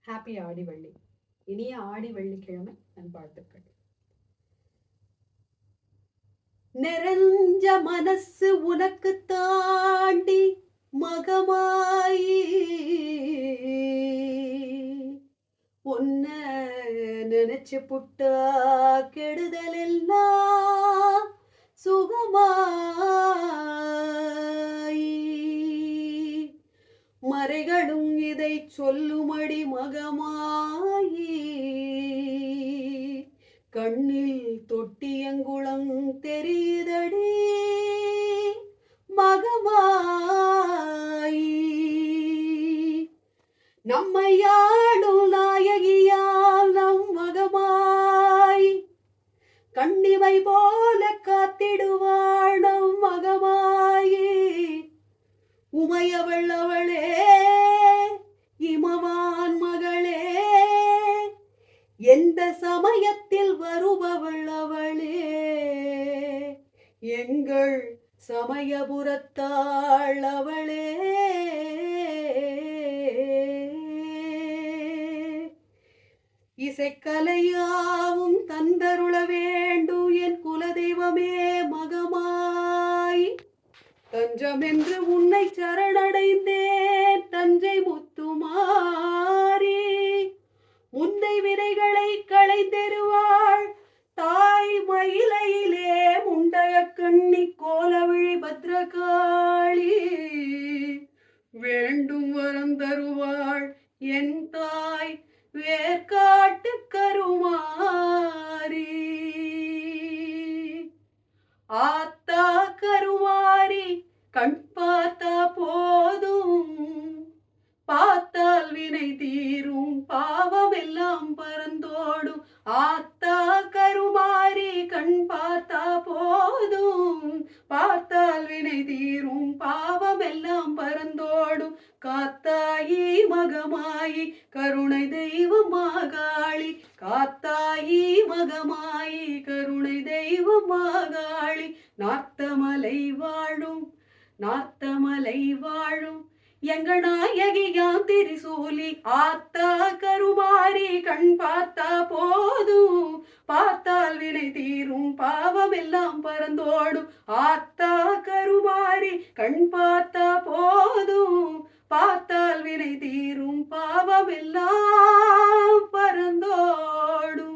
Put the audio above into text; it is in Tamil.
ஹாப்பி ஆடி வெள்ளி. இனிய ஆடி வெள்ளிக்கிழமை நல்வாழ்த்துக்கள். நிறைஞ்ச மனசு உனக்கு தாண்டி மகமாயி உன்ன நினைச்சு புட்டா கெடுதல் எல்லாம் சுகமாயி மறைகளும் இதை சொல்லுமடி மகமாயி கண்ணில் தொட்டியங்குளம் தெரியுதடி மகமாயி நம்மையாடும் நாயகியால் நம் மகமாய் கண்ணிமை போல காத்திடுவாள் நம் மகமாயி உமையவள் அவளே இமவான் மகளே எந்த சமயத்தில் வருபவள் அவளே எங்கள் சமயபுரத்தாள் அவளே இசைக்கலையாவும் தந்தருள வேண்டும் என் குலதெய்வமே மகமாய் தஞ்சமென்று உன்னை சரணடைந்தேன் தஞ்சை முத்துமாரி முந்தை விதைகளை களைந்தெருவாள் தாய் மயிலையிலே முண்டய கண்ணி கோலவிழி பத்ரகாளி வேண்டும் வரம் தருவாள் என் தாய் வேர்காட்டு கருமாரி ஆத்தா கருமாரி கண் பார்த்தா போதும் பார்த்தால் வினை தீரும் பாவம் எல்லாம் பறந்தோடும் ஆத்தா கருமாரி கண் பார்த்தா போதும் பார்த்தால் வினை தீரும் பாவம் எல்லாம் பறந்தோடும் காத்தாயி மகமாயி கருணை தெய்வம் மாகாளி காத்தாயி மகமாயி கருணை தெய்வம் மாகாளி நார்த்தமலை வாழும் நார்த்தமலை வாழும் எங்க நாயகியாம் திரிசூலி ஆத்தா கருமாரி கண் பார்த்தா போதும் பார்த்தால் வினை தீரும் பாவம் எல்லாம் பறந்தோடும் ஆத்தா கருமாரி கண் பார்த்தா போதும் பார்த்தால் வினை தீரும் பாவம் எல்லாம் பறந்தோடும்.